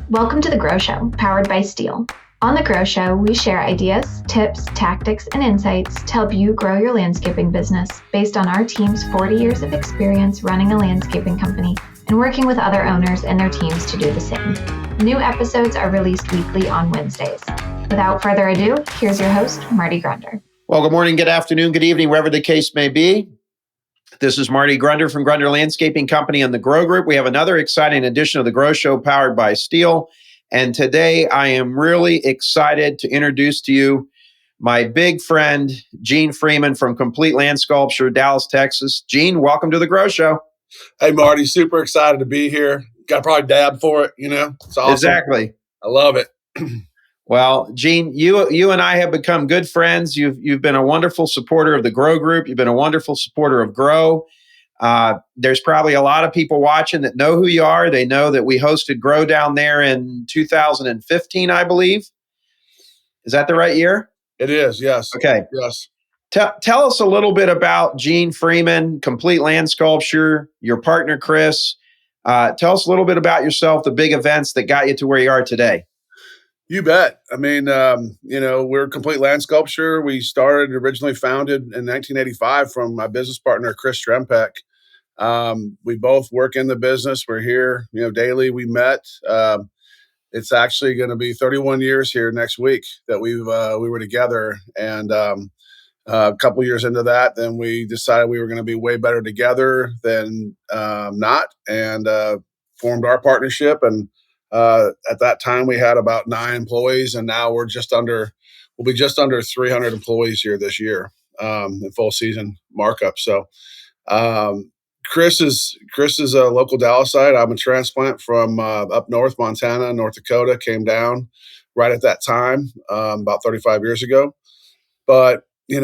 Welcome to The Grow Show, powered by Steel. On The Grow Show, we share ideas, tips, tactics, and insights to help you grow your landscaping business based on our team's 40 years of experience running a landscaping company and working with other owners and their teams to do the same. New episodes are released weekly on Wednesdays. Without further ado, here's your host, Marty Grunder. Well, good morning, good afternoon, good evening, wherever the case may be. This is Marty Grunder from Grunder Landscaping Company and the Grow Group. We have another exciting edition of the Grow Show powered by Steel. And today I am really excited to introduce to you my big friend, Gene Freeman from Complete Landsculpture, Dallas, Texas. Gene, welcome to the Grow Show. Hey, Marty, super excited to be here. Got to probably dab for it, It's awesome. Exactly. I love it. Well, Gene, you and I have become good friends. You've been a wonderful supporter of the Grow Group. You've been a wonderful supporter of Grow. There's probably a lot of people watching that know who you are. They know that we hosted Grow down there in 2015, I believe. Is that the right year? It is, yes. Okay. Yes. Tell us a little bit about Gene Freeman, Complete Landsculpture, your partner, Chris. Tell us a little bit about yourself, the big events that got you to where you are today. You bet. I mean, we're Complete Landsculpture. We originally founded in 1985 from my business partner, Chris Strempek. We both work in the business. We're here, daily. We met. It's actually going to be 31 years here next week that we were together. And a couple years into that, then we decided we were going to be way better together than not, and formed our partnership. And at that time, we had about 9 employees, and now we'll be just under 300 employees here this year in full season markup. So Chris is a local Dallasite. I'm a transplant from up north, Montana, North Dakota. Came down right at that time, about 35 years ago. But we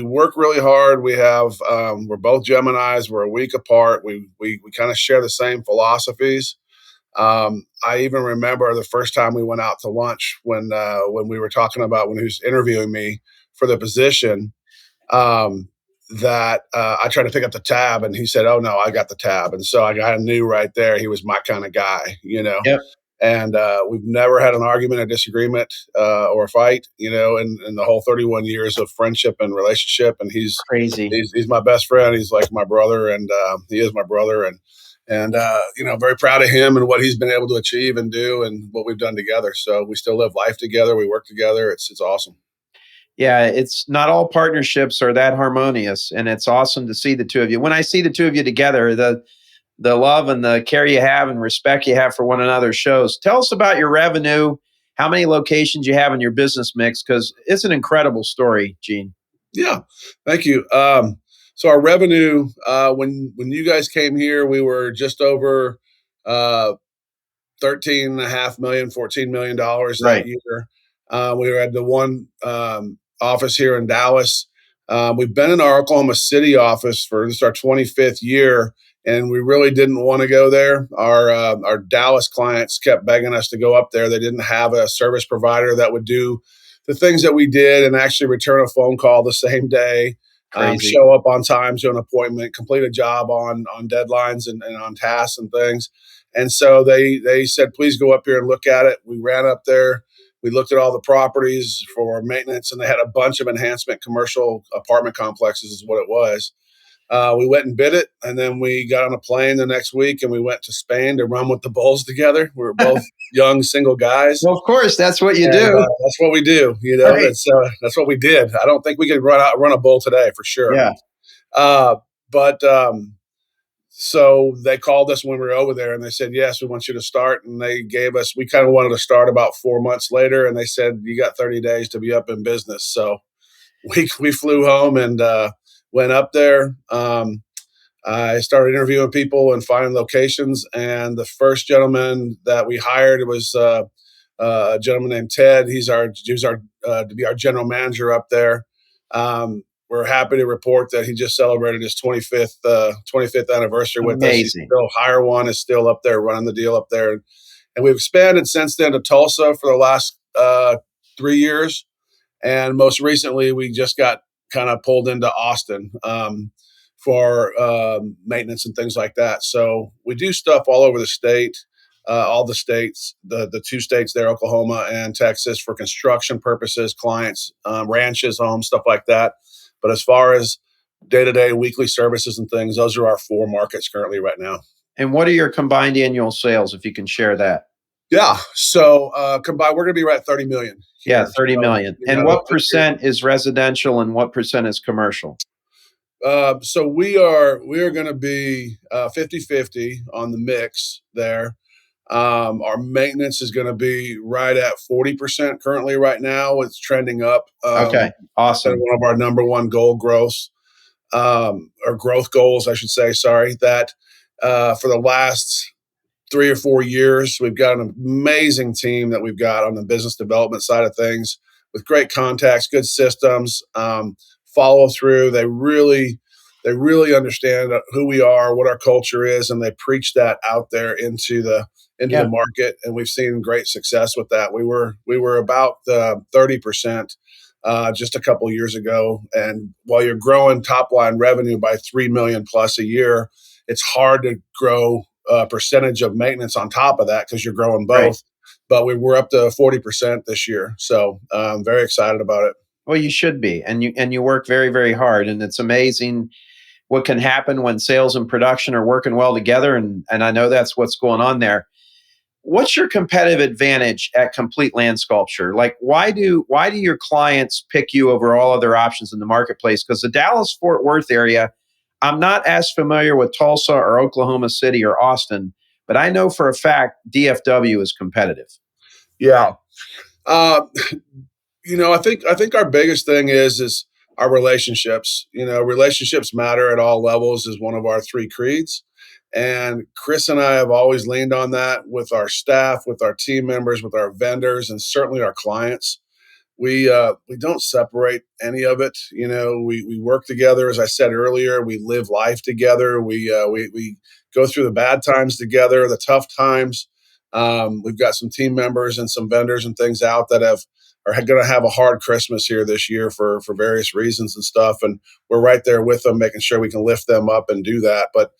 work really hard. We're both Geminis. We're a week apart. We kind of share the same philosophies. I even remember the first time we went out to lunch when we were talking about when he was interviewing me for the position. That I tried to pick up the tab, and he said, "Oh no, I got the tab." And so I knew right there he was my kind of guy, Yep. And we've never had an argument, a disagreement, or a fight, in the whole 31 years of friendship and relationship. And he's Crazy. He's my best friend. He's like my brother, and he is my brother. And very proud of him and what he's been able to achieve and do, and what we've done together. So we still live life together. We work together. It's awesome. Yeah, it's not all partnerships are that harmonious, and it's awesome to see the two of you. When I see the two of you together, the love and the care you have and respect you have for one another shows. Tell us about your revenue, how many locations you have in your business mix, because it's an incredible story, Gene. Yeah, thank you. So our revenue, when you guys came here, we were just over $13.5 million, $14 million that year. We were at the one office here in Dallas. We've been in our Oklahoma City office for this is our 25th year, and we really didn't want to go there. Our Dallas clients kept begging us to go up there. They didn't have a service provider that would do the things that we did and actually return a phone call the same day, show up on time to an appointment, complete a job on deadlines and on tasks and things. And so they said, please go up here and look at it. We ran up there. We looked at all the properties for maintenance, and they had a bunch of enhancement commercial apartment complexes is what it was. We went and bid it, and then we got on a plane the next week, and we went to Spain to run with the bulls together. We were both young, single guys. Well, of course, that's what you do. That's what we do. Right. That's what we did. I don't think we could run a bull today for sure. Yeah. So they called us when we were over there, and they said, yes, we want you to start. And we kind of wanted to start about 4 months later. And they said, you got 30 days to be up in business. So we flew home and went up there. I started interviewing people and finding locations. And the first gentleman that we hired was a gentleman named Ted. He was to be our general manager up there. We're happy to report that he just celebrated his 25th anniversary with us. He's still hire one, is still up there running the deal up there. And we've expanded since then to Tulsa for the last 3 years. And most recently, we just got kind of pulled into Austin for maintenance and things like that. So we do stuff all over the state. all the states, the two states there, Oklahoma and Texas, for construction purposes, clients, ranches, homes, stuff like that. But as far as day-to-day weekly services and things, those are our 4 markets currently right now. And what are your combined annual sales, if you can share that? Yeah. So combined, we're going to be right at 30 million Yeah, here. 30 So, million. And what percent is residential and what percent is commercial? So we are going to be 50-50 on the mix there. Our maintenance is going to be right at 40% currently right now. It's trending up. Okay, awesome. One of our number one growth goals, I should say, sorry, that for the last 3 or 4 years, we've got an amazing team that we've got on the business development side of things with great contacts, good systems, follow through. They really understand who we are, what our culture is, and they preach that out there into the market. And we've seen great success with that. We were about 30% just a couple of years ago. And while you're growing top line revenue by 3 million plus a year, it's hard to grow percentage of maintenance on top of that because you're growing both. Right. But we're up to 40% this year, so I'm very excited about it. Well, you should be, and you work very, very hard, and it's amazing what can happen when sales and production are working well together. And I know that's what's going on there. What's your competitive advantage at Complete Landsculpture? Like, why do your clients pick you over all other options in the marketplace? Because the Dallas-Fort Worth area, I'm not as familiar with Tulsa or Oklahoma City or Austin, but I know for a fact DFW is competitive. Yeah. I think our biggest thing is our relationships. Relationships matter at all levels is one of our 3 creeds. And Chris and I have always leaned on that with our staff, with our team members, with our vendors, and certainly our clients. We don't separate any of it. We work together. As I said earlier, we live life together. We go through the bad times together, the tough times. We've got some team members and some vendors and things out that are going to have a hard Christmas here this year for various reasons and stuff. And we're right there with them, making sure we can lift them up and do that. But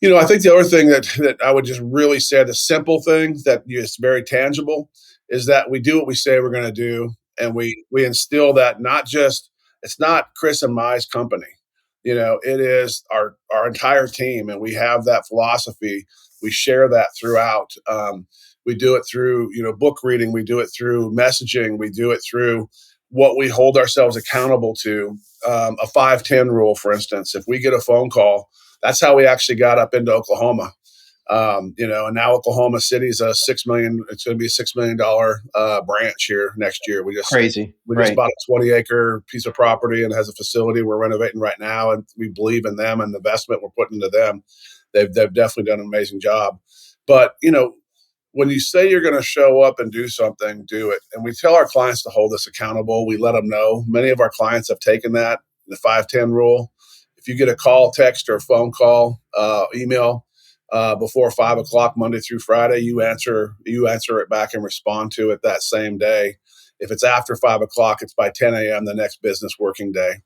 I think the other thing that I would just really say, the simple thing that is very tangible, is that we do what we say we're going to do, and we instill that. It's not Chris and Mai's company, it is our entire team, and we have that philosophy. We share that throughout. We do it through book reading, we do it through messaging, we do it through what we hold ourselves accountable to. A 5-10 rule, for instance. If we get a phone call, that's how we actually got up into Oklahoma. And now Oklahoma City is it's going to be a $6 million branch here next year. We just bought a 20-acre piece of property and has a facility we're renovating right now, and we believe in them and the investment we're putting into them. They've definitely done an amazing job. But when you say you're going to show up and do something, do it. And we tell our clients to hold us accountable. We let them know. Many of our clients have taken that, the 5-10 rule. If you get a call, text, or phone call, email before 5 o'clock Monday through Friday, you answer it back and respond to it that same day. If it's after 5 o'clock, it's by 10 a.m. the next business working day.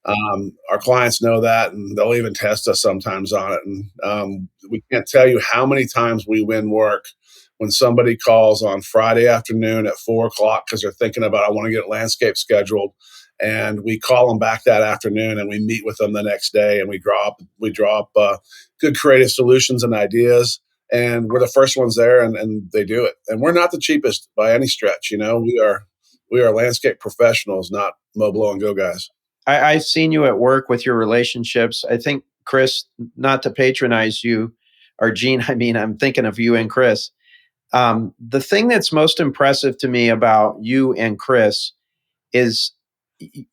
Our clients know that, and they'll even test us sometimes on it. And we can't tell you how many times we win work when somebody calls on Friday afternoon at 4 o'clock because they're thinking about, I want to get landscape scheduled. And we call them back that afternoon, and we meet with them the next day, and we draw up good creative solutions and ideas. And we're the first ones there, and they do it. And we're not the cheapest by any stretch. We are landscape professionals, not mow, blow, and go guys. I've seen you at work with your relationships. I think, Chris, not to patronize you, or Gene, I'm thinking of you and Chris. The thing that's most impressive to me about you and Chris is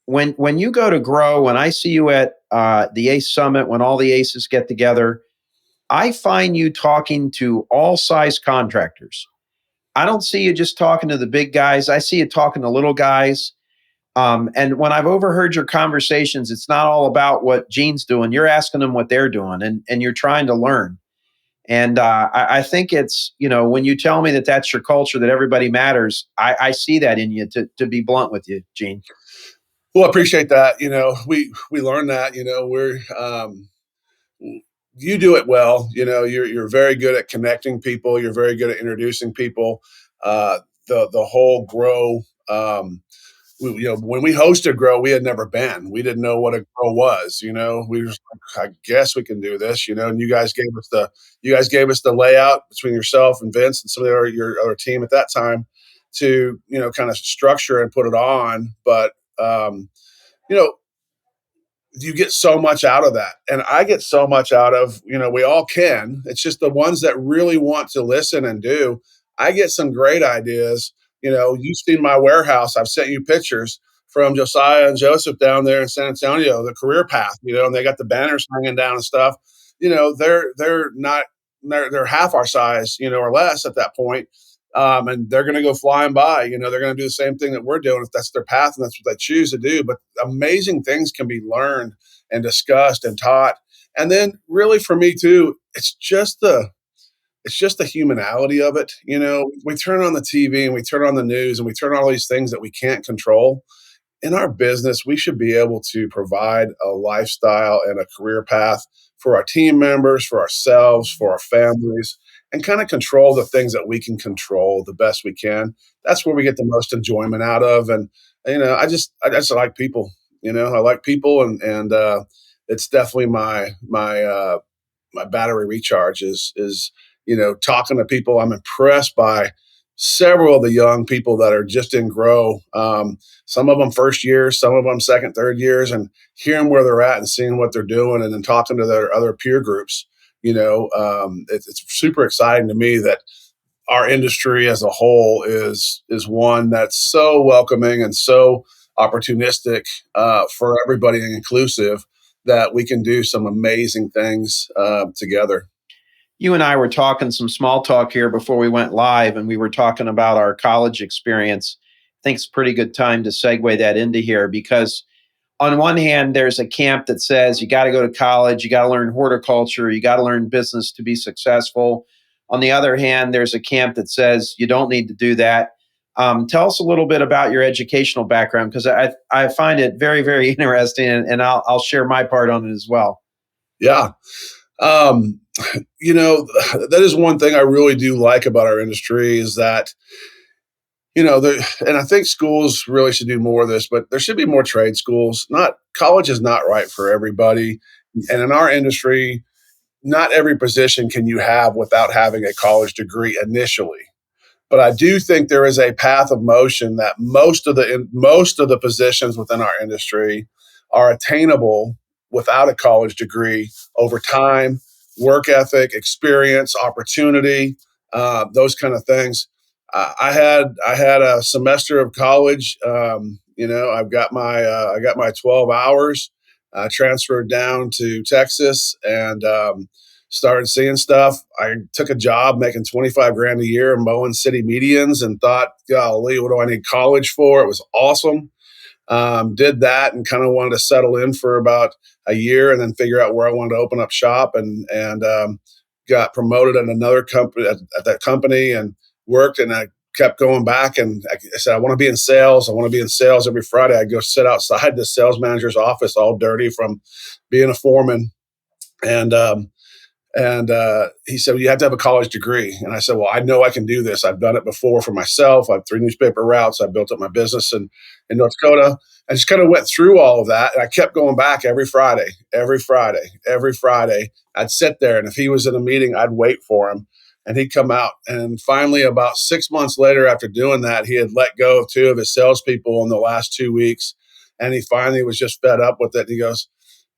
when you go to grow, when I see you at the ACE Summit, when all the ACEs get together, I find you talking to all size contractors. I don't see you just talking to the big guys. I see you talking to little guys. And when I've overheard your conversations, it's not all about what Gene's doing. You're asking them what they're doing, and you're trying to learn. And I think it's, when you tell me that that's your culture, that everybody matters, I see that in you, to be blunt with you, Gene. Well, I appreciate that. We learned that, you do it well. You're very good at connecting people. You're very good at introducing people. Uh, the whole grow. When we hosted grow, we had never been. We didn't know what a grow was. We were just like, I guess we can do this. And you guys gave us the layout between yourself and Vince and some of your other team at that time to kind of structure and put it on. But you know you get so much out of that. And I get so much out of, we all can. It's just the ones that really want to listen and do. I get some great ideas. You've seen my warehouse. I've sent you pictures from Josiah and Joseph down there in San Antonio, the career path, and they got the banners hanging down and stuff. They're not they're half our size, or less at that point. And they're going to go flying by. They're going to do the same thing that we're doing if that's their path and that's what they choose to do. But amazing things can be learned and discussed and taught. And then, really, for me too, it's just the humanality of it. We turn on the TV and we turn on the news and we turn on all these things that we can't control. In our business, we should be able to provide a lifestyle and a career path for our team members, for ourselves, for our families, and kind of control the things that we can control the best we can. That's where we get the most enjoyment out of. And I just like people. I like people, and it's definitely my battery recharge is talking to people. I'm impressed by several of the young people that are just in grow. Some of them first years, some of them second, third years, and hearing where they're at and seeing what they're doing, and then talking to their other peer groups. It's super exciting to me that our industry as a whole is one that's so welcoming and so opportunistic for everybody and inclusive that we can do some amazing things together. You and I were talking some small talk here before we went live, and we were talking about our college experience. I think it's a pretty good time to segue that into here because on one hand, there's a camp that says you got to go to college, you got to learn horticulture, you got to learn business to be successful. On the other hand, there's a camp that says you don't need to do that. Tell us a little bit about your educational background because I find it very, very interesting, and I'll share my part on it as well. Yeah. Um, that is one thing I really do like about our industry is that, and I think schools really should do more of this, but there should be more trade schools. Not college is not right for everybody. And in our industry, not every position can you have without having a college degree initially. But I do think there is a path of motion that most of the positions within our industry are attainable without a college degree over time, work ethic, experience, opportunity, those kind of things. I had a semester of college. I got my 12 hours. Transferred down to Texas and started seeing stuff. I took a job making 25 grand a year mowing city medians and thought, golly, what do I need college for? It was awesome. Did that and kind of wanted to settle in for about a year and then figure out where I wanted to open up shop and got promoted at another company at that company and worked and I kept going back and I said, I want to be in sales. I want to be in sales every Friday. I'd go sit outside the sales manager's office all dirty from being a foreman. And he said, well, you have to have a college degree. And I said, well, I know I can do this. I've done it before for myself. I have 3 newspaper routes. I built up my business in North Dakota. I just kind of went through all of that. And I kept going back every Friday. I'd sit there. And if he was in a meeting, I'd wait for him. And he'd come out. And finally, about 6 months later, after doing that, he had let go of 2 of his salespeople in the last 2 weeks. And he finally was just fed up with it. He goes,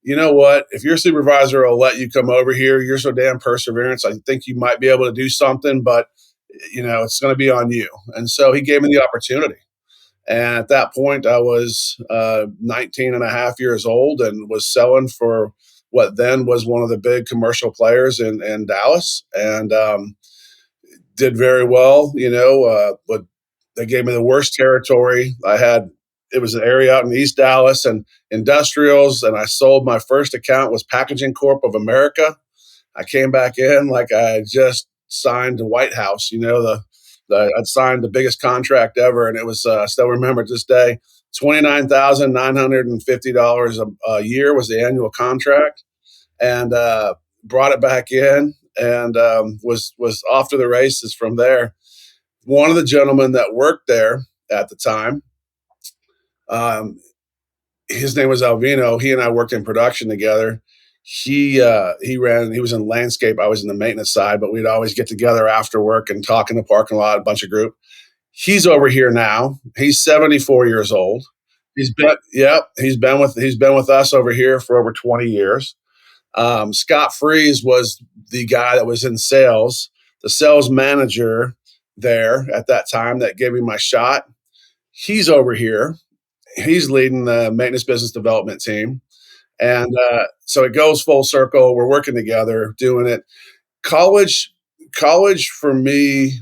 you know what? If your supervisor will let you come over here, you're so damn perseverance. I think you might be able to do something, but it's going to be on you. And so he gave me the opportunity. And at that point, I was 19 and a half years old and was selling for what then was one of the big commercial players in Dallas and did very well, but they gave me the worst territory. It was an area out in East Dallas and industrials. And I sold my first account was Packaging Corp of America. I came back in like I had just signed the White House, I'd signed the biggest contract ever. And it was, I still remember to this day, $29,950 a year was the annual contract. And brought it back in, and was off to the races from there. One of the gentlemen that worked there at the time, um, his name was Alvino. He and I worked in production together. He was in landscape. I was in the maintenance side, but we'd always get together after work and talk in the parking lot, a bunch of group. He's over here now. He's 74 years old. He's been with us over here for over 20 years. Scott Freeze was the guy that was in sales, the sales manager there at that time that gave me my shot. He's over here. He's leading the maintenance business development team. And so it goes full circle. We're working together, doing it. College, college for me,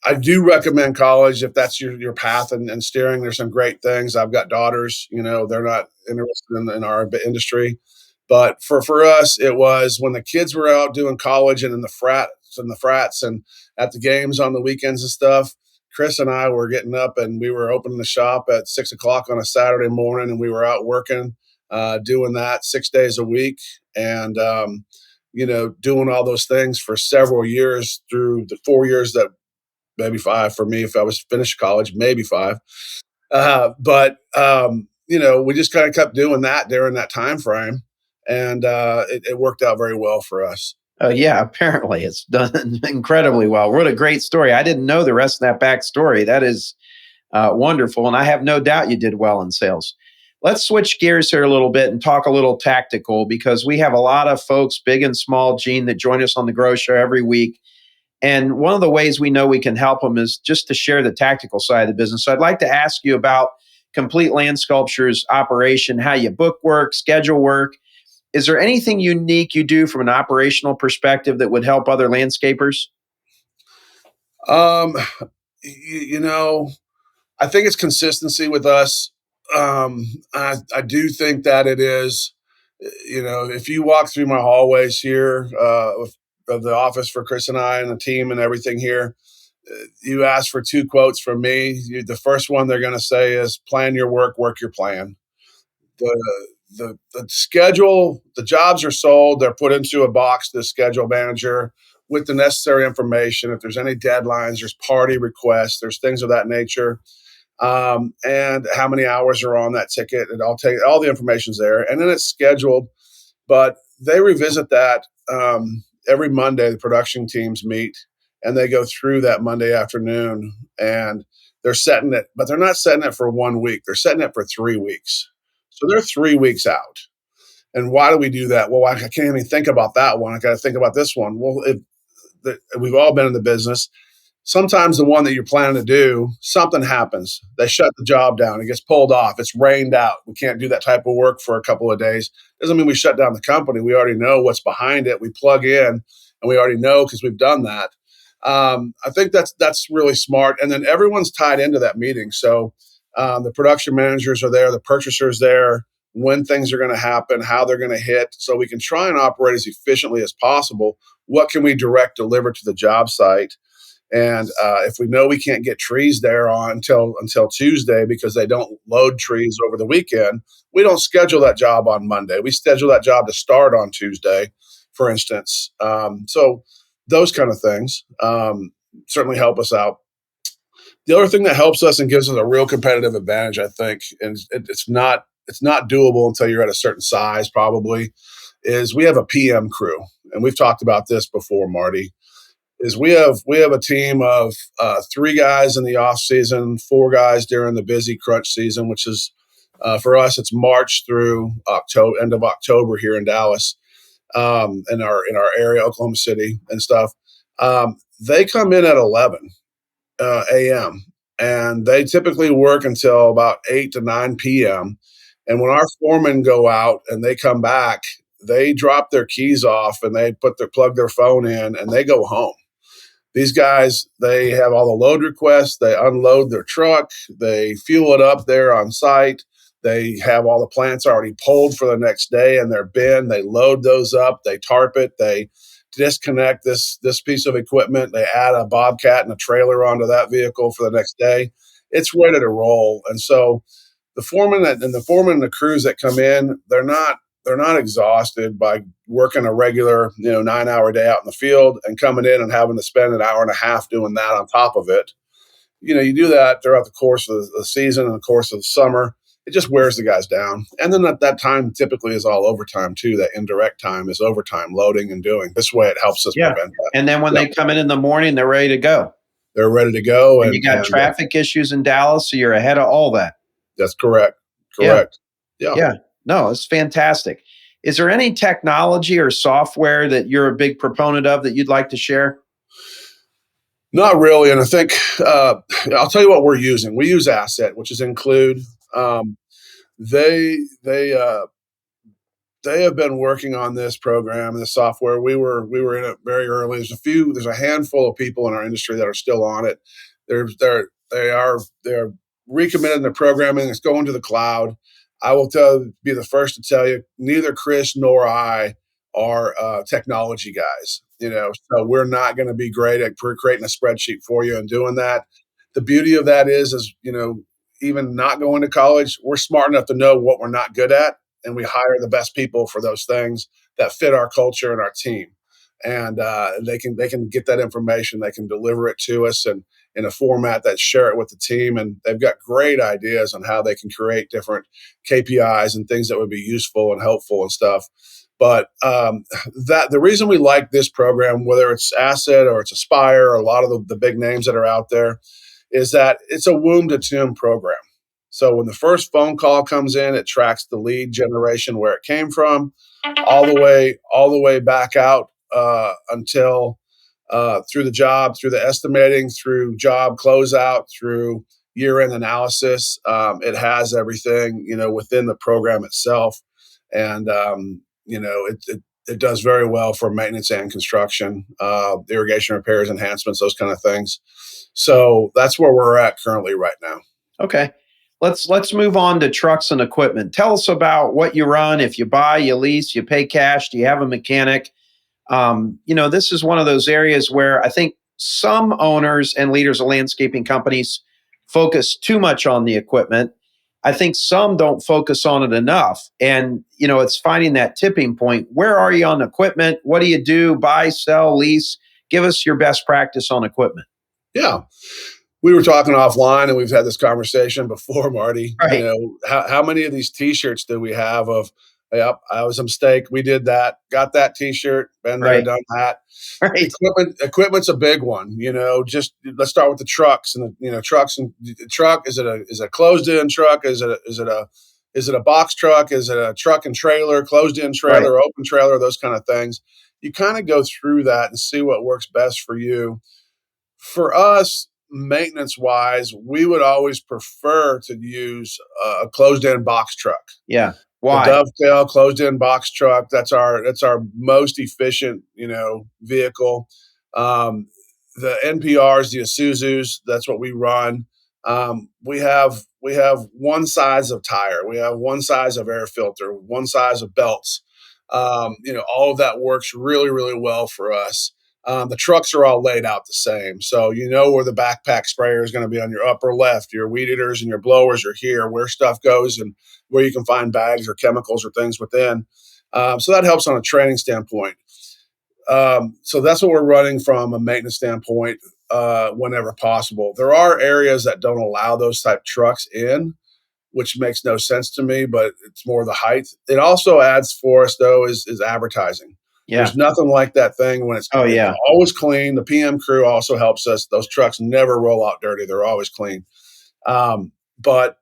I do recommend college if that's your path and steering. There's some great things. I've got daughters, they're not interested in our industry. But for us, it was when the kids were out doing college and in the frats and at the games on the weekends and stuff. Chris and I were getting up and we were opening the shop at 6 o'clock on a Saturday morning, and we were out working, doing that 6 days a week, and doing all those things for several years through the 4 years that maybe five for me if I was finished college, maybe five. But we just kind of kept doing that during that time frame, and it worked out very well for us. Yeah, apparently it's done incredibly well. What a great story. I didn't know the rest of that backstory. That is wonderful. And I have no doubt you did well in sales. Let's switch gears here a little bit and talk a little tactical, because we have a lot of folks, big and small, Gene, that join us on the Grow Show every week. And one of the ways we know we can help them is just to share the tactical side of the business. So I'd like to ask you about Complete Landsculpture's operation, how you book work, schedule work. Is there anything unique you do from an operational perspective that would help other landscapers? Um, I think it's consistency with us. I do think that it is, if you walk through my hallways here of the office for Chris and I and the team and everything here, you ask for two quotes from me. The first one they're going to say is plan your work, work your plan. The schedule, the jobs are sold, they're put into a box to the schedule manager with the necessary information. If there's any deadlines, there's party requests, there's things of that nature. And how many hours are on that ticket, and I'll take all the information's there, and then it's scheduled. But they revisit that every Monday. The production teams meet and they go through that Monday afternoon, and they're setting it, but they're not setting it for 1 week. They're setting it for 3 weeks. So they're 3 weeks out. And why do we do that? Well, I can't even think about that one. I got to think about this one. Well, we've all been in the business. Sometimes the one that you're planning to do, something happens. They shut the job down. It gets pulled off. It's rained out. We can't do that type of work for a couple of days. Doesn't mean we shut down the company. We already know what's behind it. We plug in, and we already know because we've done that. I think that's really smart. And then everyone's tied into that meeting. So the production managers are there, the purchasers there, when things are going to happen, how they're going to hit, so we can try and operate as efficiently as possible. What can we direct deliver to the job site? And if we know we can't get trees there until Tuesday because they don't load trees over the weekend, we don't schedule that job on Monday. We schedule that job to start on Tuesday, for instance. So those kind of things certainly help us out. The other thing that helps us and gives us a real competitive advantage, I think, and it's not doable until you're at a certain size, probably, is we have a PM crew, and we've talked about this before, Marty. Is we have a team of 3 guys in the off season, 4 guys during the busy crunch season, which is for us it's March through October, end of October here in Dallas, in our area, Oklahoma City and stuff. They come in at 11 a.m. and they typically work until about 8 to 9 p.m. And when our foremen go out and they come back, they drop their keys off and they plug their phone in and they go home. These guys, they have all the load requests. They unload their truck. They fuel it up there on site. They have all the plants already pulled for the next day in their bin. They load those up. They tarp it. They disconnect this piece of equipment. They add a bobcat and a trailer onto that vehicle for the next day. It's ready to roll. And so the foreman and the crews that come in, they're not they're not exhausted by working a regular 9-hour day out in the field and coming in and having to spend an hour and a half doing that on top of it. You do that throughout the course of the season and the course of the summer. It just wears the guys down. And then that time typically is all overtime too. That indirect time is overtime, loading and doing. This way it helps us prevent that. And then when they come in the morning, they're ready to go. They're ready to go. And you got traffic issues in Dallas, so you're ahead of all that. That's correct. Correct. Yeah. No, it's fantastic. Is there any technology or software that you're a big proponent of that you'd like to share? Not really. And I think I'll tell you what we're using. We use Asset, which is Include. They have been working on this program and the software. We were in it very early. There's a handful of people in our industry that are still on it. They're recommitting the programming. It's going to the cloud. I will be the first to tell you, neither Chris nor I are technology guys. So we're not going to be great at creating a spreadsheet for you and doing that. The beauty of that is even not going to college, we're smart enough to know what we're not good at, and we hire the best people for those things that fit our culture and our team. And they can get that information, they can deliver it to us, and in a format that share it with the team. And they've got great ideas on how they can create different KPIs and things that would be useful and helpful and stuff. But the reason we like this program, whether it's Asset or it's Aspire or a lot of the big names that are out there, is that it's a womb to tomb program. So when the first phone call comes in, it tracks the lead generation where it came from, all the way back out until through the job, through the estimating, through job closeout, through year-end analysis. It has everything within the program itself, and it does very well for maintenance and construction, irrigation repairs, enhancements, those kind of things. So that's where we're at currently right now. Okay. Let's move on to trucks and equipment. Tell us about what you run. If you buy, you lease, you pay cash, do you have a mechanic? This is one of those areas where I think some owners and leaders of landscaping companies focus too much on the equipment. I think some don't focus on it enough. And, it's finding that tipping point. Where are you on equipment? What do you do? Buy, sell, lease? Give us your best practice on equipment. Yeah. We were talking offline, and we've had this conversation before, Marty. Right. How many of these T-shirts do we have of, yep, I was a mistake. We did that. Got that T-shirt. Been there, done that. Right. Equipment's a big one. Just let's start with the trucks and trucks and the truck. Is it a closed-in truck? Is it a box truck? Is it a truck and trailer, closed-in trailer, open trailer? Those kind of things. You kind of go through that and see what works best for you. For us, maintenance wise, we would always prefer to use a closed-in box truck. Yeah. Why? The Dovetail closed-in box truck. That's our most efficient, vehicle. The NPRs, the Isuzus, that's what we run. We have one size of tire. We have one size of air filter, one size of belts. All of that works really, really well for us. The trucks are all laid out the same. So where the backpack sprayer is going to be on your upper left, your weed eaters and your blowers are here, where stuff goes and where you can find bags or chemicals or things within. So that helps on a training standpoint. So that's what we're running from a maintenance standpoint whenever possible. There are areas that don't allow those type trucks in, which makes no sense to me, but it's more the height. It also adds for us, though, is advertising. Yeah. There's nothing like that thing when it's always clean. The PM crew also helps us. Those trucks never roll out dirty. They're always clean. But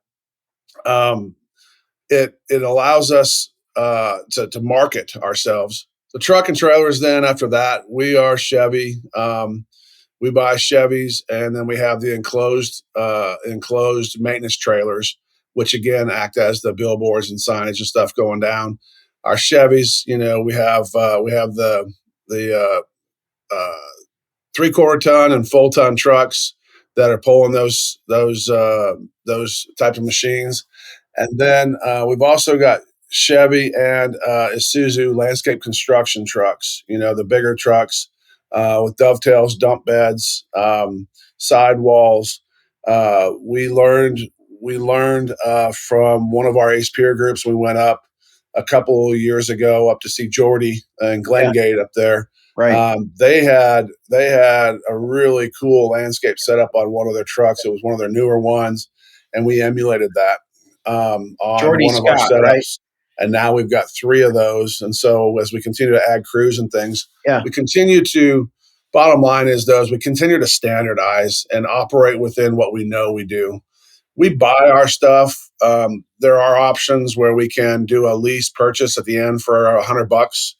it allows us to market ourselves. The truck and trailers, then after that, we are Chevy. We buy Chevys, and then we have the enclosed maintenance trailers, which again act as the billboards and signage and stuff going down. Our Chevys, we have the 3/4 ton and full ton trucks that are pulling those types of machines, and then we've also got Chevy and Isuzu landscape construction trucks. The bigger trucks with dovetails, dump beds, sidewalls. We learned from one of our ACE peer groups. We went up a couple of years ago up to see Jordy and Glengate up there. Right. They had a really cool landscape setup on one of their trucks. It was one of their newer ones, and we emulated that on Jordy one of our Scott, right? setups. And now we've got 3 of those. And so as we continue to add crews and things, Yeah. we continue to. Bottom line is, though, is we continue to standardize and operate within what we know we do. We buy our stuff. There are options where we can do a lease purchase at the end for $100,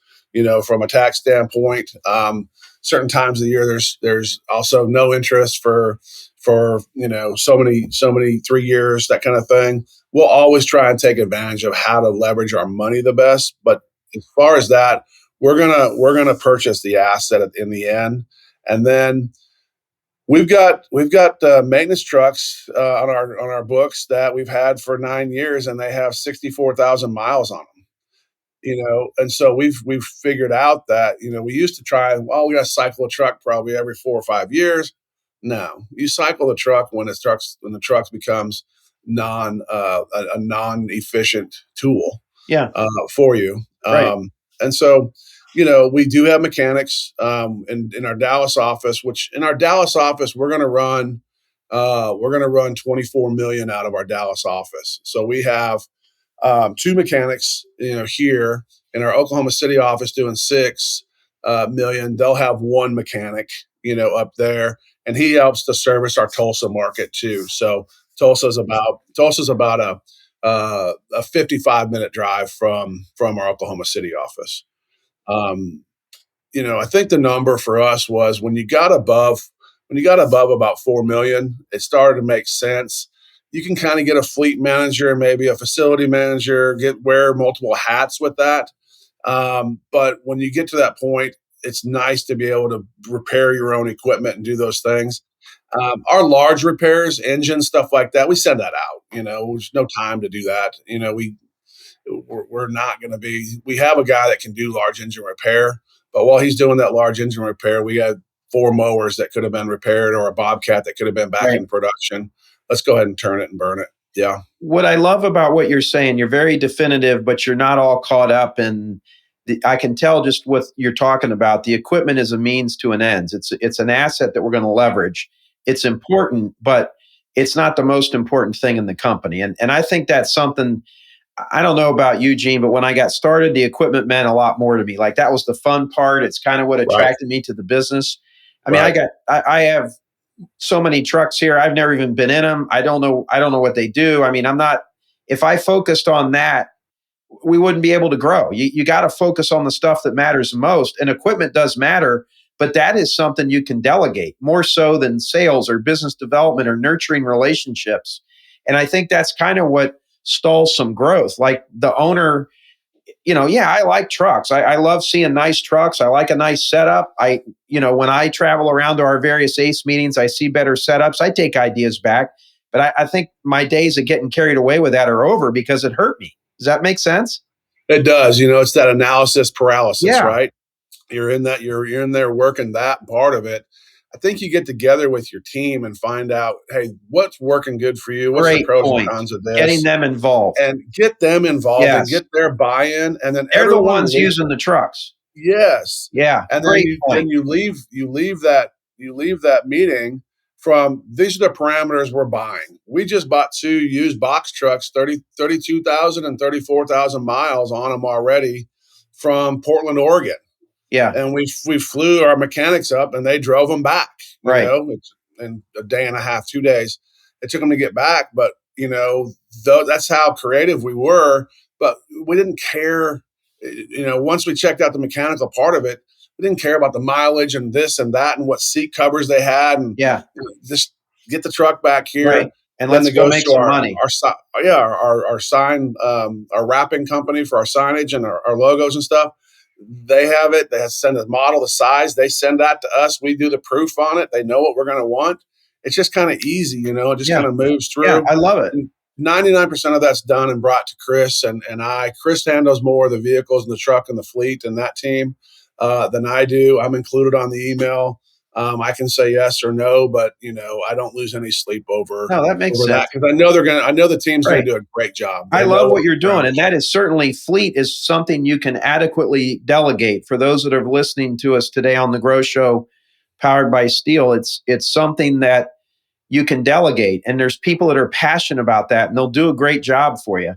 from a tax standpoint. Certain times of the year, there's also no interest for so many 3 years, that kind of thing. We'll always try and take advantage of how to leverage our money the best. But as far as that, we're gonna purchase the asset in the end, and then we've got maintenance trucks on our books that we've had for 9 years, and they have 64,000 miles on them. And so we've figured out that we used to try. Well, we got to cycle a truck probably every 4 or 5 years. No, you cycle the truck when the truck becomes a non-efficient tool. Yeah. For you. Right. And so, we do have mechanics in our Dallas office, we're going to run 24 million out of our Dallas office. So we have 2 mechanics, here in our Oklahoma City office doing 6 million. They'll have 1 mechanic, up there, and he helps to service our Tulsa market too. So Tulsa's about a 55-minute drive from our Oklahoma City office. I think the number for us was when you got above about 4 million, it started to make sense. You can kind of get a fleet manager, maybe a facility manager, wear multiple hats with that. But when you get to that point, it's nice to be able to repair your own equipment and do those things. Our large repairs, engines, stuff like that, we send that out. There's no time to do that. We're not going to be. We have a guy that can do large engine repair, but while he's doing that large engine repair, we had 4 mowers that could have been repaired, or a Bobcat that could have been back in production. Let's go ahead and turn it and burn it. Yeah. What I love about what you're saying, you're very definitive, but you're not all caught up in. I can tell just what you're talking about. The equipment is a means to an end. It's an asset that we're going to leverage. It's important, but it's not the most important thing in the company. And I think that's something. I don't know about you, Gene, but when I got started, the equipment meant a lot more to me. Like, that was the fun part. It's kind of what attracted me to the business. I mean, I have so many trucks here. I've never even been in them. I don't know what they do. I mean, if I focused on that, we wouldn't be able to grow. You got to focus on the stuff that matters the most. And equipment does matter, but that is something you can delegate more so than sales or business development or nurturing relationships. And I think that's kind of what stalls some growth. Like the owner, I like trucks. I love seeing nice trucks. I like a nice setup. When I travel around to our various ACE meetings, I see better setups. I take ideas back, but I think my days of getting carried away with that are over because it hurt me. Does that make sense? It does. It's that analysis paralysis, Yeah. right? You're in there working that part of it. I think you get together with your team and find out, hey, what's working good for you? What's the pros and cons of this? Getting them involved. And get them involved and get their buy-in. And then they're the ones using the trucks. Yes. Yeah. And then you leave that meeting from, these are the parameters we're buying. We just bought 2 used box trucks, 32,000 and 34,000 miles on them already from Portland, Oregon. Yeah. And we flew our mechanics up and they drove them back. In a day and a half, 2 days. It took them to get back. But, that's how creative we were. But we didn't care. Once we checked out the mechanical part of it, we didn't care about the mileage and this and that and what seat covers they had. And just get the truck back here. Right. And let's go make some money. Our sign, our wrapping company for our signage and our logos and stuff. They have it. They send a model, the size. They send that to us. We do the proof on it. They know what we're going to want. It's just kind of easy, it just kind of moves through. Yeah, I love it. And 99% of that's done and brought to Chris and I. Chris handles more of the vehicles and the truck and the fleet and that team than I do. I'm included on the email. I can say yes or no, but I don't lose any sleep No, that makes over that sense. because I know the team's going Right. to do a great job. I They know love what what you're they're doing. around. And that is certainly fleet is something you can adequately delegate. For those that are listening to us today on the Grow Show, powered by Steel, it's something that you can delegate. And there's people that are passionate about that, and they'll do a great job for you.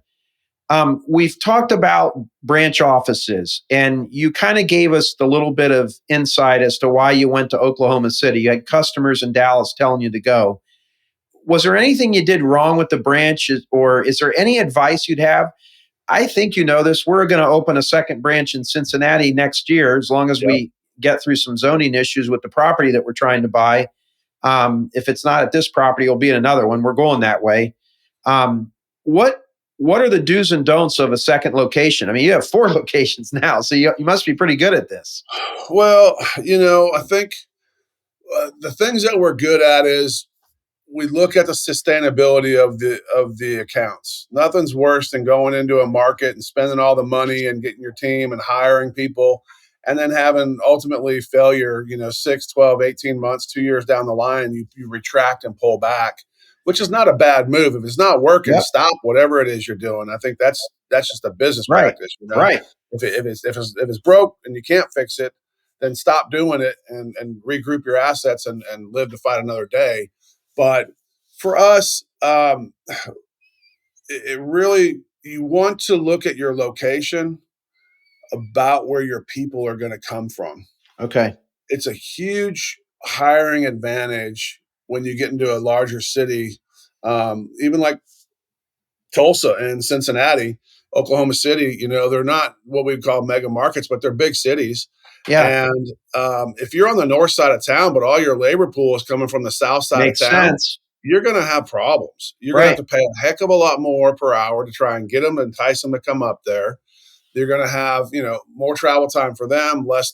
We've talked about branch offices, and you kind of gave us the little bit of insight as to why you went to Oklahoma City. You had customers in Dallas telling you to go. Was there anything you did wrong with the branch, or is there any advice you'd have? I think you know this. We're going to open a second branch in Cincinnati next year, as long as Yep. we get through some zoning issues with the property that we're trying to buy. If it's not at this property, it'll be in another one. We're going that way. Um, what what are the do's and don'ts of a second location? I mean, you have 4 locations now, so you must be pretty good at this. Well, I think the things that we're good at is we look at the sustainability of the accounts. Nothing's worse than going into a market and spending all the money and getting your team and hiring people and then having ultimately failure, 6, 12, 18 months, 2 years down the line, you retract and pull back, which is not a bad move. If it's not working, Yep. stop whatever it is you're doing. I think that's just a business Right. practice. Right. If it's broke and you can't fix it, then stop doing it and regroup your assets and live to fight another day. But for us, it really, you want to look at your location about where your people are going to come from. Okay. It's a huge hiring advantage when you get into a larger city, even like Tulsa and Cincinnati, Oklahoma City. They're not what we call mega markets, but they're big cities. Yeah. And if you're on the north side of town, but all your labor pool is coming from the south side Makes of town, sense. you're going to have problems. You're going Right. to have to pay a heck of a lot more per hour to try and get them, entice them to come up there. You're going to have, more travel time for them, less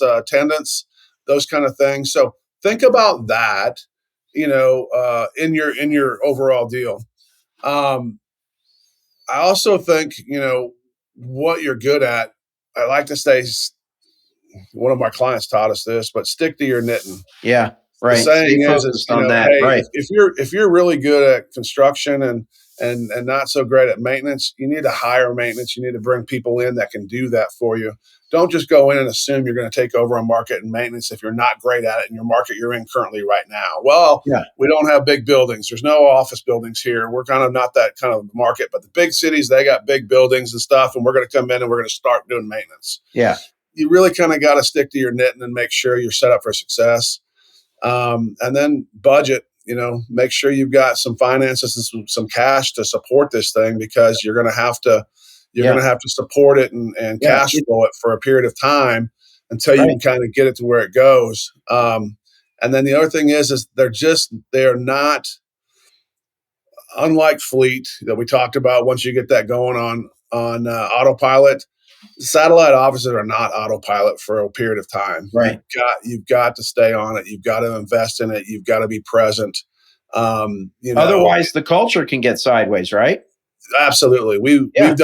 attendance, those kind of things. So think about that, in your overall deal. I also think, what you're good at. I like to say, one of my clients taught us this, but stick to your knitting. Yeah. The Right. saying Stay is, focused on that. hey, Right. if you're really good at construction and not so great at maintenance, you need to hire maintenance. You need to bring people in that can do that for you. Don't just go in and assume you're going to take over a market in maintenance if you're not great at it in your market you're in currently right now. Well, Yeah. we don't have big buildings. There's no office buildings here. We're kind of not that kind of market, but the big cities, they got big buildings and stuff, and we're going to come in and we're going to start doing maintenance. Yeah. You really kind of got to stick to your knitting and make sure you're set up for success. And then budget, make sure you've got some finances and some cash to support this thing, because you're going to have to support it and Yeah. cash flow it for a period of time until you Right. can kind of get it to where it goes. And then the other thing is they're not, unlike fleet that we talked about. Once you get that going on autopilot, satellite offices are not autopilot for a period of time. Right. You've got to stay on it. You've got to invest in it. You've got to be present. Otherwise, the culture can get sideways, right? Absolutely. Yeah.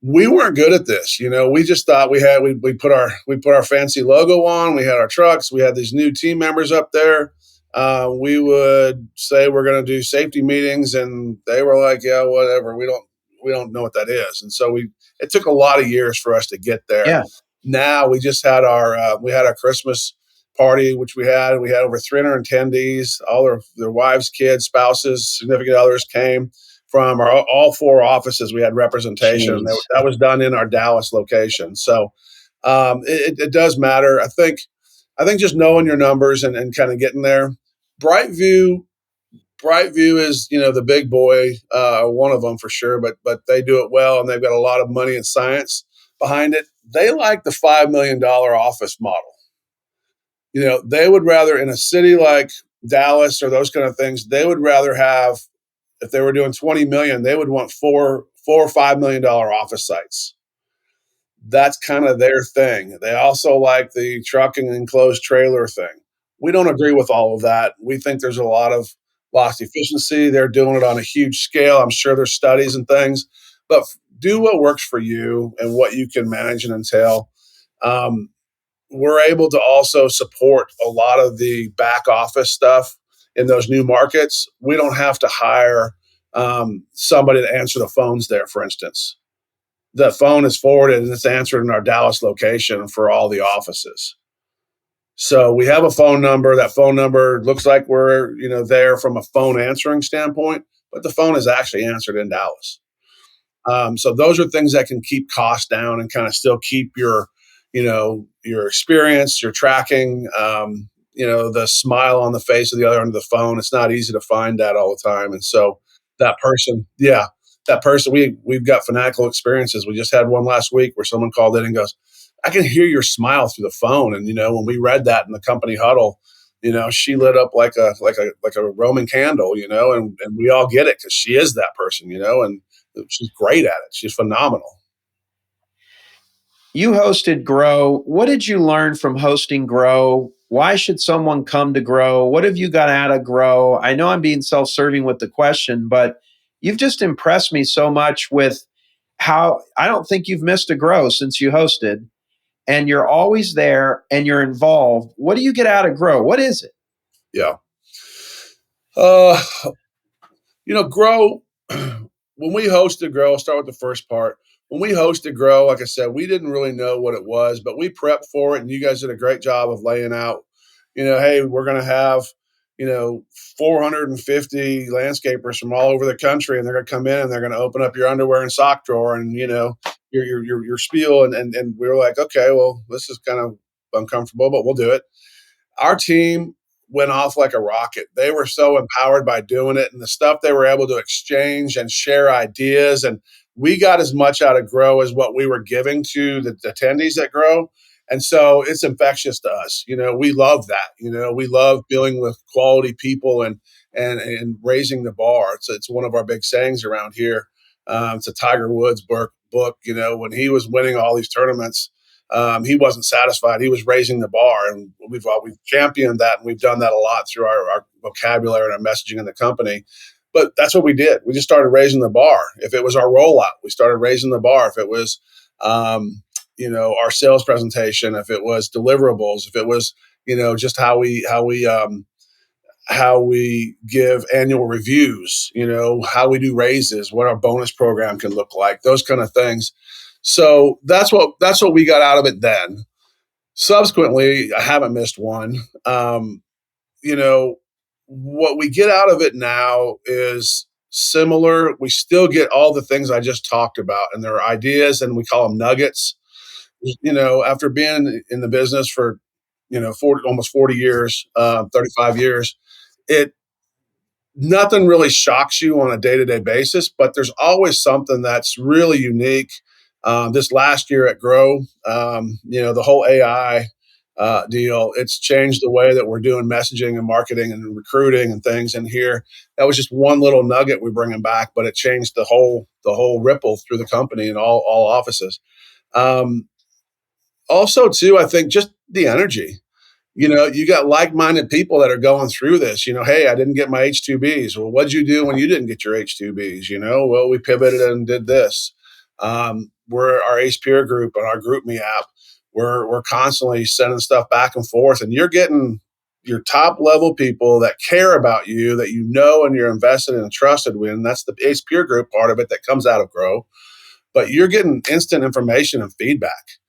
We weren't good at this. We just thought we put our fancy logo on. We had our trucks. We had these new team members up there. We would say we're going to do safety meetings, and they were like, "Yeah, whatever. We don't know what that is." And so it took a lot of years for us to get there. Yeah. Now we just had our Christmas party, which we had over 300 attendees. All their wives, kids, spouses, significant others came from all 4 offices. We had representation. And Jeez. that was done in our Dallas location. So it does matter. I think just knowing your numbers and kind of getting there. Brightview is, the big boy, one of them for sure, but they do it well, and they've got a lot of money and science behind it. They like the $5 million office model. They would rather, in a city like Dallas or those kind of things, they would rather have, if they were doing 20 million, they would want four or $5 million office sites. That's kind of their thing. They also like the truck and enclosed trailer thing. We don't agree with all of that. We think there's a lot of lost efficiency. They're doing it on a huge scale. I'm sure there's studies and things, but do what works for you and what you can manage and entail. we're able to also support a lot of the back office stuff in those new markets. We don't have to hire somebody to answer the phones there, for instance. The phone is forwarded and it's answered in our Dallas location for all the offices. So we have a phone number. That phone number looks like we're, there from a phone answering standpoint, but the phone is actually answered in Dallas. So those are things that can keep costs down and kind of still keep your experience, your tracking, the smile on the face of the other end of the phone. It's not easy to find that all the time. And so that person, yeah, that person, we've got fanatical experiences. We just had one last week where someone called in and goes, I can hear your smile through the phone. And, when we read that in the company huddle, she lit up like a Roman candle, and we all get it because she is that person, and she's great at it. She's phenomenal. You hosted Grow. What did you learn from hosting Grow? Why should someone come to Grow? What have you got out of Grow? I know I'm being self-serving with the question, but you've just impressed me so much with how I don't think you've missed a Grow since you hosted, and you're always there and you're involved. What do you get out of Grow? What is it? Yeah. Grow, when we hosted Grow, I'll start with the first part. When we hosted Grow, like I said, we didn't really know what it was, but we prepped for it, and you guys did a great job of laying out, hey, we're going to have, 450 landscapers from all over the country, and they're going to come in and they're going to open up your underwear and sock drawer and, your spiel. And we were like, okay, well, this is kind of uncomfortable, but we'll do it. Our team went off like a rocket. They were so empowered by doing it, and the stuff they were able to exchange and share ideas. And we got as much out of Grow as what we were giving to the attendees at Grow. And so it's infectious to us. We love that. We love dealing with quality people and raising the bar. It's one of our big sayings around here. It's a Tiger Woods book. When he was winning all these tournaments, he wasn't satisfied. He was raising the bar, and we've championed that, and we've done that a lot through our vocabulary and our messaging in the company. But that's what we did. We just started raising the bar. If it was our rollout, we started raising the bar. If it was, our sales presentation, if it was deliverables, if it was, just how we give annual reviews, how we do raises, what our bonus program can look like, those kind of things. So that's what we got out of it then. Subsequently, I haven't missed one. What we get out of it now is similar. We still get all the things I just talked about, and there are ideas, and we call them nuggets. After being in the business for almost 40 years, 35 years, it nothing really shocks you on a day-to-day basis, but there's always something that's really unique. This last year at Grow, the whole AI deal, it's changed the way that we're doing messaging and marketing and recruiting and things in here. That was just one little nugget we're bringing back, but it changed the whole ripple through the company and all offices. Also, too, I think just the energy. You got like-minded people that are going through this. Hey, I didn't get my H-2Bs. Well, what'd you do when you didn't get your H-2Bs? Well, we pivoted and did this. We're our ACE peer group and our GroupMe app. We're constantly sending stuff back and forth, and you're getting your top level people that care about you, that and you're invested in and trusted with. That's the ACE peer group part of it that comes out of Grow. But you're getting instant information and feedback.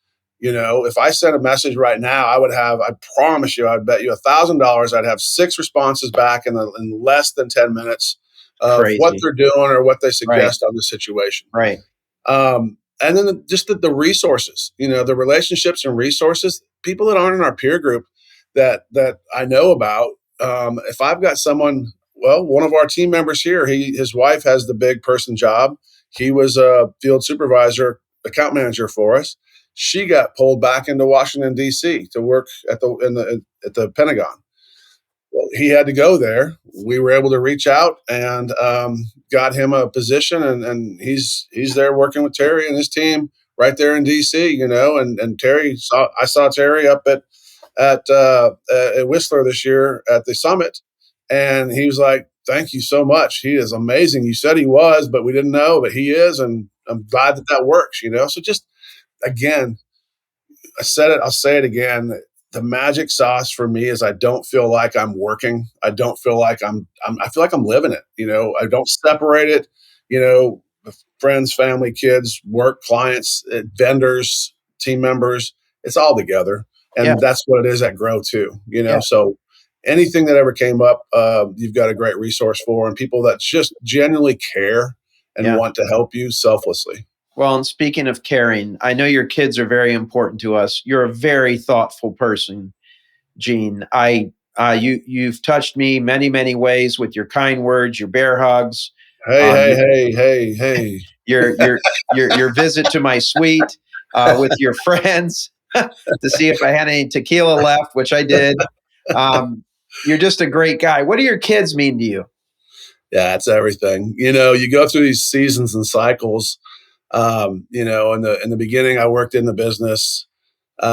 If I sent a message right now, I promise you, I'd bet you $1,000 I'd have 6 responses back in less than 10 minutes of Crazy. what they're doing or what they suggest on the situation. Right. And then just the resources, the relationships and resources, people that aren't in our peer group that I know about. If I've got someone, one of our team members here, his wife has the big person job. He was a field supervisor, account manager for us. She got pulled back into Washington, D.C. to work at the Pentagon. Well, he had to go there. We were able to reach out and got him a position, and he's there working with Terry and his team right there in D.C. And Terry I saw Terry up at Whistler this year at the summit, and he was like, "Thank you so much. He is amazing. You said he was, but we didn't know, but he is, and I'm glad that works." So just again, I said it, I'll say it again. The magic sauce for me is I don't feel like I'm working. I don't feel like I feel like I'm living it. I don't separate it, with friends, family, kids, work, clients, vendors, team members. It's all together. Yeah. And that's what it is at Grow too, Yeah. So anything that ever came up, you've got a great resource for, and people that just genuinely care and Yeah. want to help you selflessly. Well, and speaking of caring, I know your kids are very important to us. You're a very thoughtful person, Gene. You've touched me many, many ways with your kind words, your bear hugs, Hey, um, hey, your hey, hey, hey. your your your visit to my suite with your friends to see if I had any tequila left, which I did. You're just a great guy. What do your kids mean to you? Yeah, it's everything. You go through these seasons and cycles. In the beginning, I worked in the business. We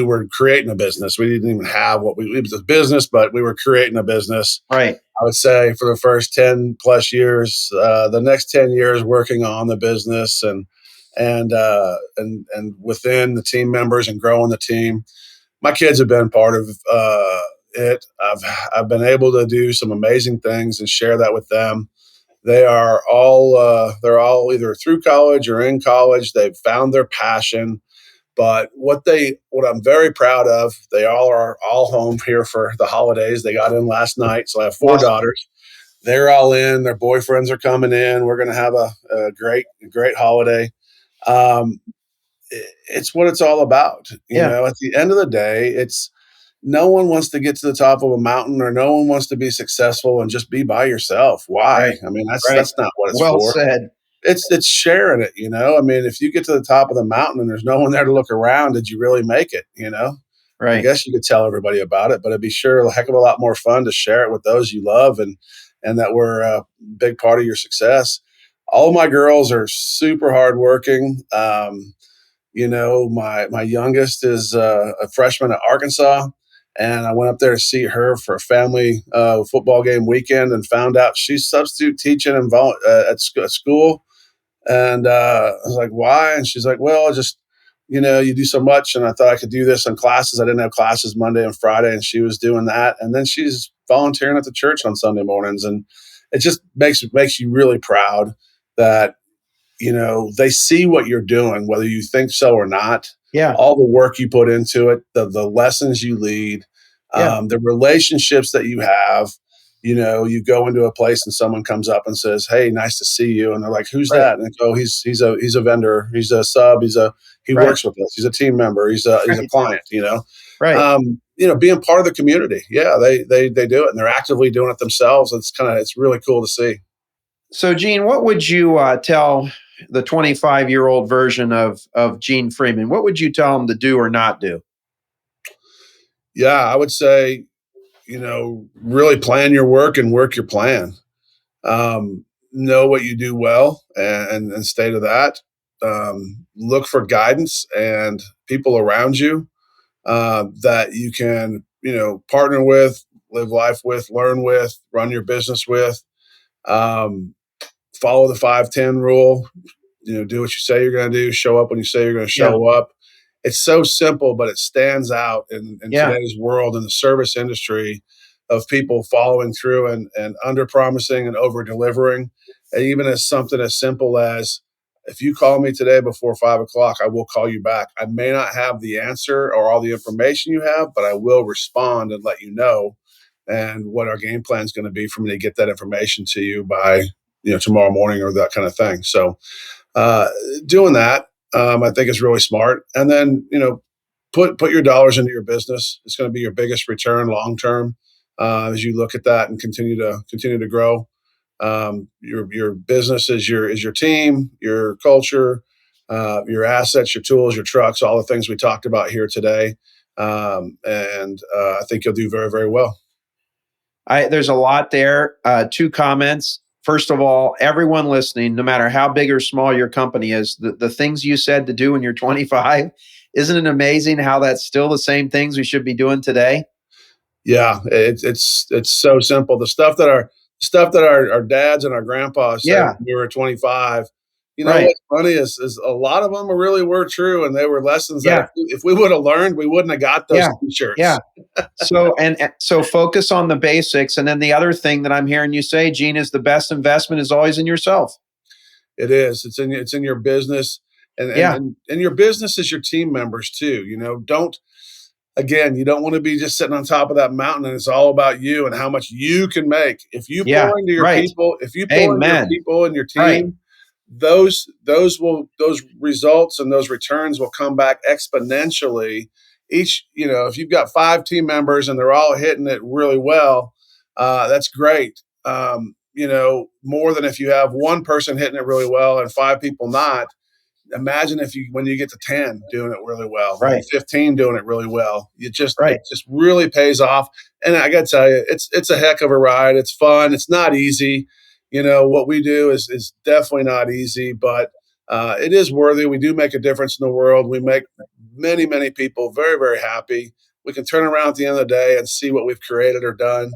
were creating a business. We didn't even have it was a business, but we were creating a business. Right. I would say for the first 10 plus years, the next 10 years working on the business and within the team members and growing the team. My kids have been part of it. I've been able to do some amazing things and share that with them. They're all either through college or in college. They've found their passion. But what I'm very proud of, they all are all home here for the holidays. They got in last night, so I have four Awesome. daughters. They're all in. Their boyfriends are coming in. We're going to have a great holiday. Um, it's what it's all about. Yeah. At the end of the day, it's no one wants to get to the top of a mountain, or no one wants to be successful and just be by yourself. Why? Right. I mean, Right. that's not what it's Well for. said. It's sharing it. I mean, if you get to the top of the mountain and there's no one there to look around, did you really make it? I Right. guess you could tell everybody about it, but it'd be sure a heck of a lot more fun to share it with those you love and that were a big part of your success. All of my girls are super hardworking. My youngest is a freshman at Arkansas, and I went up there to see her for a family football game weekend, and found out she's substitute teaching at school. And I was like, why? And she's like, well, just, you do so much. And I thought I could do this in classes. I didn't have classes Monday and Friday, and she was doing that. And then she's volunteering at the church on Sunday mornings. And it just makes you really proud that, they see what you're doing, whether you think so or not. Yeah. All the work you put into it, the lessons you lead, Yeah. the relationships that you have. You go into a place and someone comes up and says, "Hey, nice to see you," and they're like, "Who's Right. that?" And they go, "He's a vendor. He's a sub. He Right. works with us. He's a team member. He's a Right. client." Right. Being part of the community. Yeah, they do it, and they're actively doing it themselves. It's really cool to see. So, Gene, what would you tell the 25-year-old version of Gene Freeman? What would you tell him to do or not do? Yeah, I would say, really plan your work and work your plan. Know what you do well and stay to that. Look for guidance and people around you that you can, partner with, live life with, learn with, run your business with. Um, Follow the 5-10 rule. Do what you say you're going to do. Show up when you say you're going to Yeah. show up. It's so simple, but it stands out in Yeah. today's world in the service industry of people following through and under promising and over delivering. And even as something as simple as, if you call me today before 5 o'clock, I will call you back. I may not have the answer or all the information you have, but I will respond and let you know and what our game plan is going to be for me to get that information to you by tomorrow morning or that kind of thing. So uh, doing that, I think is really smart. And then, put your dollars into your business. It's going to be your biggest return long term as you look at that and continue to grow. Your business is your team, your culture, your assets, your tools, your trucks, all the things we talked about here today. And I think you'll do very, very well. There's a lot there. Two comments. First of all, everyone listening, no matter how big or small your company is, the things you said to do when you're 25, isn't it amazing how that's still the same things we should be doing today? Yeah, it's so simple. The stuff that our dads and our grandpas said Yeah. when we were 25, you know, Right. what's funny is a lot of them really were true, and they were lessons that Yeah. if we would have learned, we wouldn't have got those Yeah. T-shirts. Yeah. So focus on the basics. And then the other thing that I'm hearing you say, Gene, is the best investment is always in yourself. It is. It's in your business, Yeah. and your business is your team members too. You know, you don't want to be just sitting on top of that mountain and it's all about you and how much you can make. If you Yeah. pour into your Right. people, if you pour into your Amen. people and your Right. team, those results and those returns will come back exponentially. If you've got 5 team members and they're all hitting it really well, that's great. More than if you have one person hitting it really well and 5 people not. Imagine when you get to 10 doing it really well, and Right. 15 doing it really well. It just Right. really pays off. And I got to tell you, it's a heck of a ride. It's fun. It's not easy. What we do is definitely not easy, but it is worthy. We do make a difference in the world. We make many, many people very, very happy. We can turn around at the end of the day and see what we've created or done,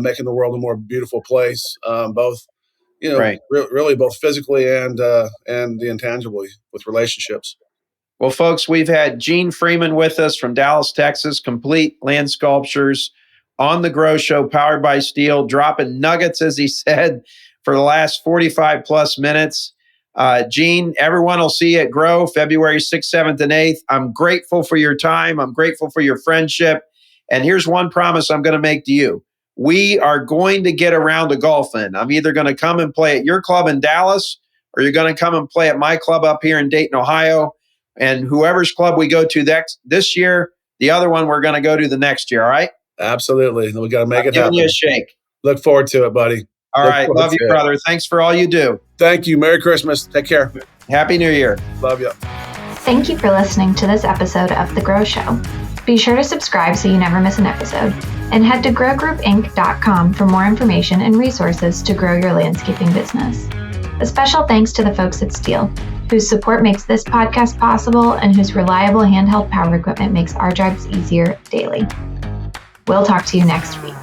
making the world a more beautiful place, both Right. really both physically and the intangibly with relationships. Well, folks, we've had Gene Freeman with us from Dallas, Texas, Complete Landsculptures on the Grow Show, powered by Steel, dropping nuggets, as he said, for the last 45 plus minutes. Gene, everyone will see you at Grow February 6th, 7th, and 8th. I'm grateful for your time. I'm grateful for your friendship. And here's one promise I'm going to make to you. We are going to get around to golfing. I'm either going to come and play at your club in Dallas, or you're going to come and play at my club up here in Dayton, Ohio. And whoever's club we go to this year, the other one we're going to go to the next year. All right? Absolutely. We got to make it Giving happen. you a shake. Look forward to it, buddy. All right. Love you, brother. Thanks for all you do. Thank you. Merry Christmas. Take care. Happy New Year. Love you. Thank you for listening to this episode of The Grow Show. Be sure to subscribe so you never miss an episode. And head to growgroupinc.com for more information and resources to grow your landscaping business. A special thanks to the folks at Steel, whose support makes this podcast possible and whose reliable handheld power equipment makes our jobs easier daily. We'll talk to you next week.